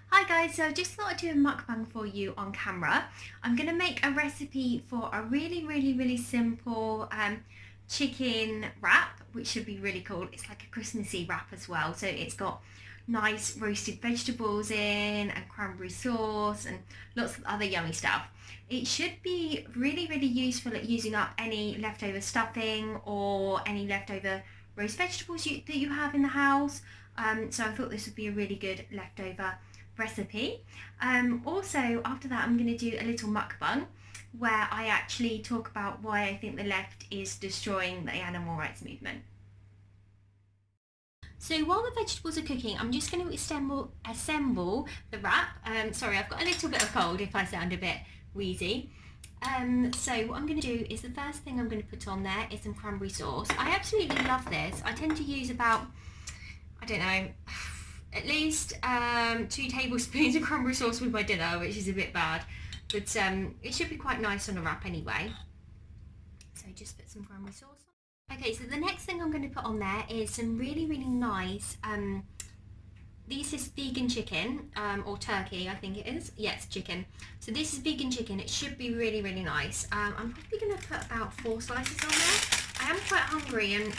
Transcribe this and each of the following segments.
Hi guys, so just thought I'd do a mukbang for you on camera. I'm going to make a recipe for a really simple chicken wrap, which should be really cool. It's like a Christmassy wrap as well. So it's got nice roasted vegetables in and cranberry sauce and lots of other yummy stuff. It should be really useful at using up any leftover stuffing or any leftover roast vegetables that you have in the house. So I thought this would be a really good leftover recipe. Also, after that, I'm going to do a little mukbang where I actually talk about why I think the left is destroying the animal rights movement. So while the vegetables are cooking, I'm just going to assemble the wrap. Sorry, I've got a little bit of cold if I sound a bit wheezy. So what I'm going to do is the first thing I'm going to put on there is some cranberry sauce. I absolutely love this. I tend to use about, I don't know, at least 2 tablespoons of cranberry sauce with my dinner, which is a bit bad, but it should be quite nice on a wrap anyway. So just put some cranberry sauce on. Okay, so the next thing I'm going to put on there is some really nice, this is vegan chicken, or turkey I think it is. Yeah, it's chicken. So this is vegan chicken. It should be really nice. I'm probably going to put about 4 slices on there. I am quite hungry and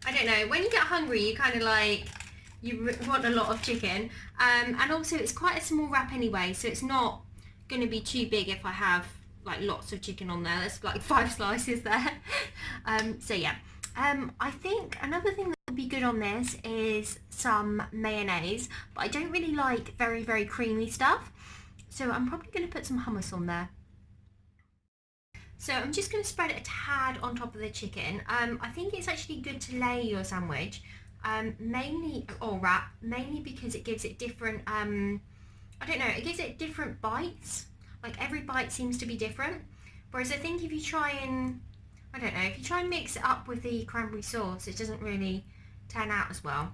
I don't know, when you get hungry you kind of like, you want a lot of chicken, and also it's quite a small wrap anyway, so it's not going to be too big if I have like lots of chicken on there. There's like 5 slices there. So yeah, I think another thing that would be good on this is some mayonnaise, but I don't really like very creamy stuff, so I'm probably going to put some hummus on there. So I'm just going to spread it a tad on top of the chicken. I think it's actually good to layer your sandwich, mainly, or wrap, mainly because it gives it different, I don't know, it gives it different bites. Like every bite seems to be different. Whereas I think if you try and, I don't know, if you try and mix it up with the cranberry sauce, it doesn't really turn out as well.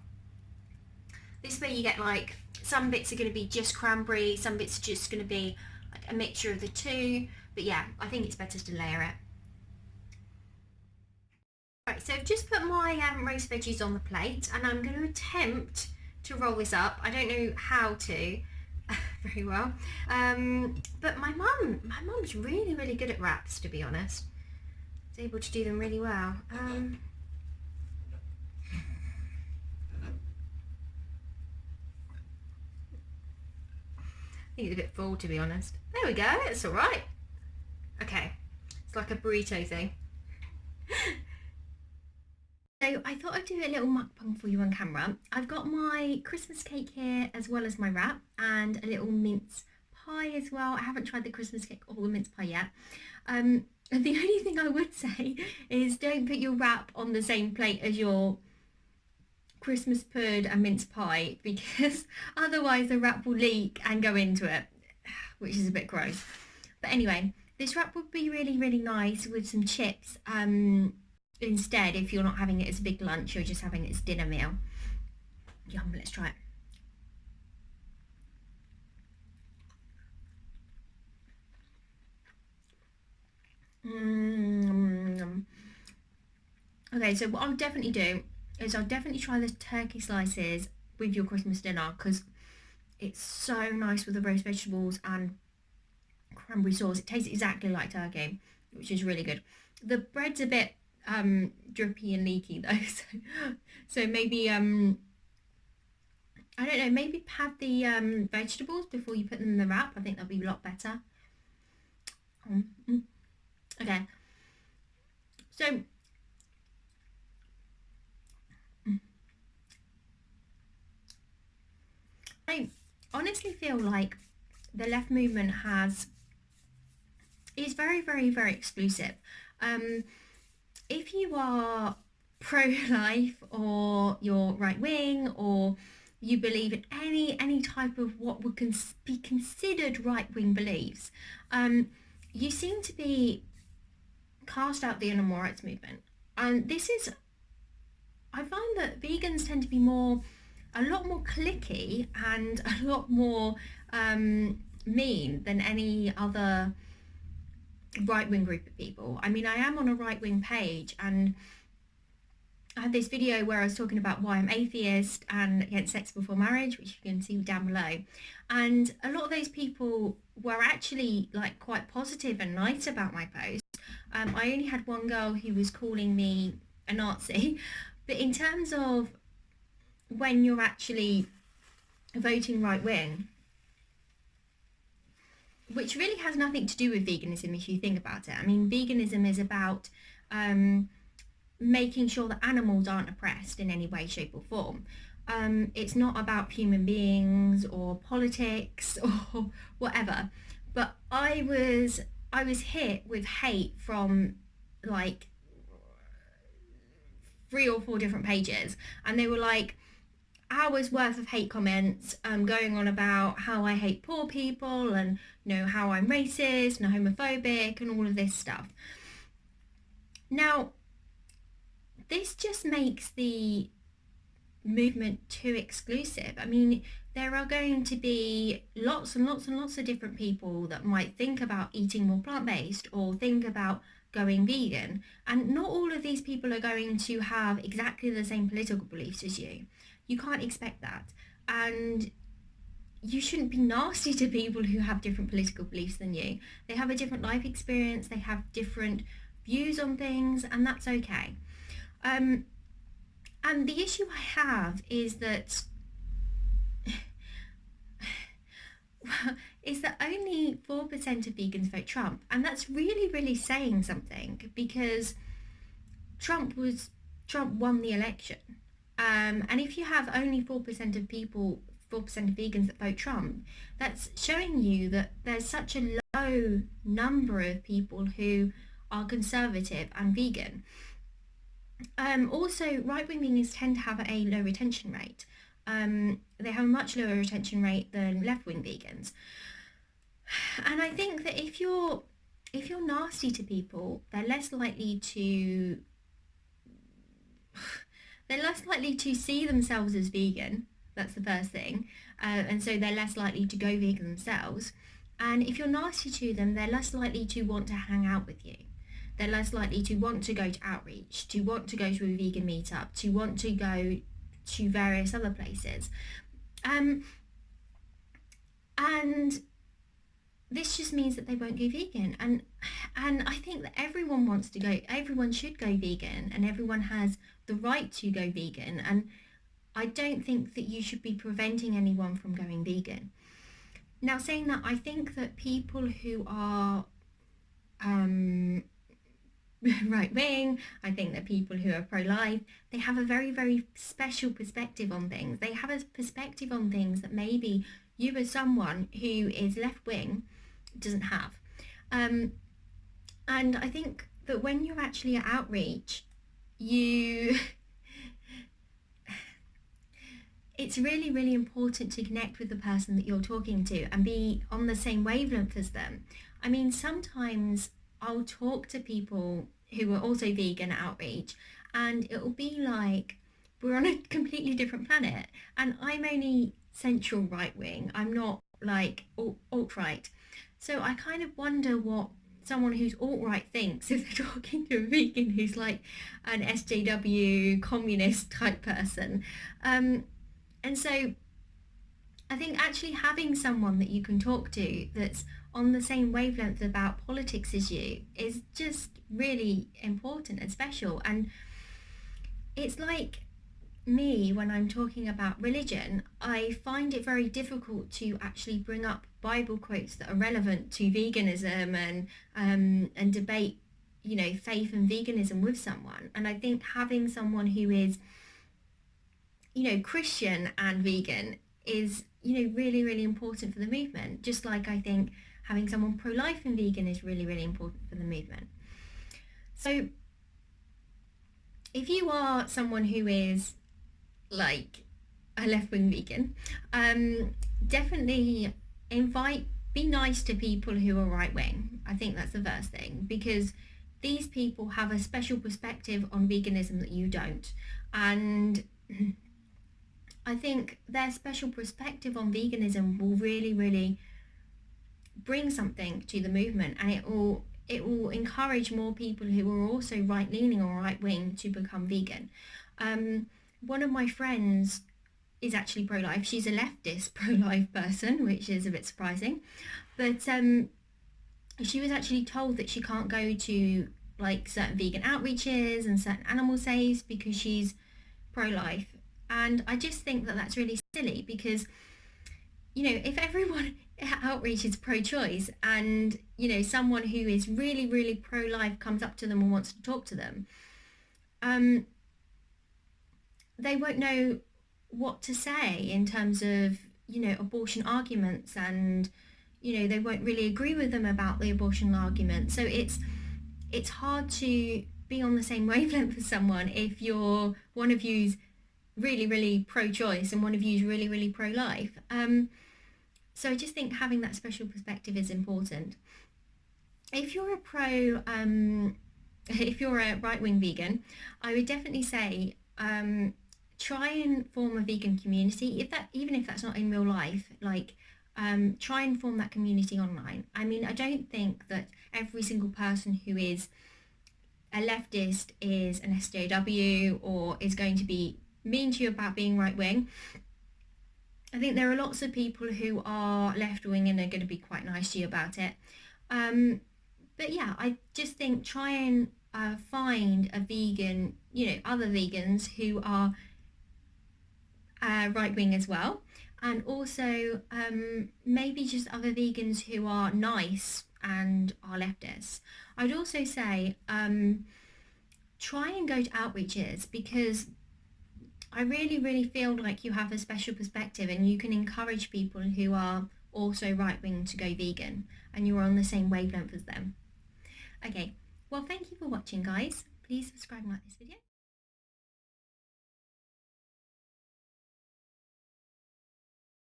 This way you get like, some bits are going to be just cranberry, some bits are just going to be like a mixture of the two. But yeah, I think it's better to layer it. Right, so I've just put my roast veggies on the plate and I'm going to attempt to roll this up. I don't know how to very well, but my mum's really good at wraps, to be honest. She's able to do them really well. I think it's a bit full, to be honest. There we go, it's all right. Okay, it's like a burrito thing. So I thought I'd do a little mukbang for you on camera. I've got my Christmas cake here as well as my wrap and a little mince pie as well. I haven't tried the Christmas cake or the mince pie yet. And the only thing I would say is don't put your wrap on the same plate as your Christmas pud and mince pie, because otherwise the wrap will leak and go into it, which is a bit gross. But anyway, this wrap would be really nice with some chips instead, if you're not having it as a big lunch, you're just having it as dinner meal. Yum, let's try it. Okay, so what I'll definitely do is I'll definitely try the turkey slices with your Christmas dinner, because it's so nice with the roast vegetables and cranberry sauce. It tastes exactly like turkey, which is really good. The bread's a bit drippy and leaky though, so maybe I don't know, maybe have the vegetables before you put them in the wrap. I think that'll be a lot better. Okay, so I honestly feel like the left movement is very exclusive. If you are pro-life or you're right wing, or you believe in any type of what would be considered right wing beliefs, you seem to be cast out the animal rights movement. And this is, I find that vegans tend to be a lot more cliquey and a lot more mean than any other right-wing group of people. I mean, I am on a right-wing page, and I had this video where I was talking about why I'm atheist and against sex before marriage, which you can see down below. And a lot of those people were actually like quite positive and nice about my post. I only had one girl who was calling me a Nazi. But in terms of when you're actually voting right wing, which really has nothing to do with veganism if you think about it. I mean, veganism is about making sure that animals aren't oppressed in any way, shape or form. It's not about human beings or politics or whatever. But I was hit with hate from like 3 or 4 different pages, and they were like hours worth of hate comments, going on about how I hate poor people and how I'm racist and homophobic and all of this stuff. Now, this just makes the movement too exclusive. I mean, there are going to be lots and lots and lots of different people that might think about eating more plant-based or think about going vegan, and not all of these people are going to have exactly the same political beliefs as you. You can't expect that, and you shouldn't be nasty to people who have different political beliefs than you. They have a different life experience, they have different views on things, and that's okay. And the issue I have is that only 4% of vegans vote Trump, and that's really, really saying something, because Trump won the election. And if you have only 4% of people, 4% of vegans that vote Trump, that's showing you that there's such a low number of people who are conservative and vegan. Also, right-wing vegans tend to have a low retention rate. They have a much lower retention rate than left-wing vegans. And I think that if you're nasty to people, they're less likely to see themselves as vegan. That's the first thing. And so they're less likely to go vegan themselves. And if you're nasty to them, they're less likely to want to hang out with you. They're less likely to want to go to outreach, to want to go to a vegan meetup, to want to go to various other places. And this just means that they won't go vegan. And I think that everyone should go vegan, and everyone has the right to go vegan. And I don't think that you should be preventing anyone from going vegan. Now, saying that, I think that people who are right wing, I think that people who are pro-life, they have a very, very special perspective on things. They have a perspective on things that maybe you, as someone who is left wing, doesn't have. And I think that when you're actually at outreach, it's really, really important to connect with the person that you're talking to and be on the same wavelength as them. I mean, sometimes I'll talk to people who are also vegan at outreach, and it'll be like we're on a completely different planet, and I'm only central right wing. I'm not like alt-right. So I kind of wonder what someone who's alt-right thinks if they're talking to a vegan who's like an SJW communist type person. And so I think actually having someone that you can talk to that's on the same wavelength about politics as you is just really important and special. And it's like me, when I'm talking about religion, I find it very difficult to actually bring up Bible quotes that are relevant to veganism and debate, faith and veganism with someone. And I think having someone who is, Christian and vegan is, really, really important for the movement. Just like I think having someone pro-life and vegan is really, really important for the movement. So if you are someone who is like a left-wing vegan, definitely be nice to people who are right-wing. I think that's the first thing, because these people have a special perspective on veganism that you don't. And I think their special perspective on veganism will really, really bring something to the movement, and it will encourage more people who are also right-leaning or right-wing to become vegan. One of my friends is actually pro-life. She's a leftist pro-life person, which is a bit surprising. But she was actually told that she can't go to like certain vegan outreaches and certain animal saves because she's pro-life. And I just think that that's really silly because, you know, if everyone outreach is pro-choice and, you know, someone who is really, really pro-life comes up to them and wants to talk to them, um, they won't know what to say in terms of, you know, abortion arguments, and, you know, they won't really agree with them about the abortion argument. So it's hard to be on the same wavelength with someone if you're one of you's really, really pro-choice and one of you's really, really pro-life. So I just think having that special perspective is important. If you're a if you're a right-wing vegan, I would definitely say try and form a vegan community. If that, even if that's not in real life, like try and form that community online. I mean, I don't think that every single person who is a leftist is an SJW or is going to be mean to you about being right wing. I think there are lots of people who are left wing and are going to be quite nice to you about it. Um, but yeah, I just think try and find a vegan, you know, other vegans who are right wing as well, and also maybe just other vegans who are nice and are leftists. I'd also say try and go to outreaches because I really, really feel like you have a special perspective and you can encourage people who are also right wing to go vegan and you're on the same wavelength as them. Okay, well, thank you for watching, guys. Please subscribe and like this video.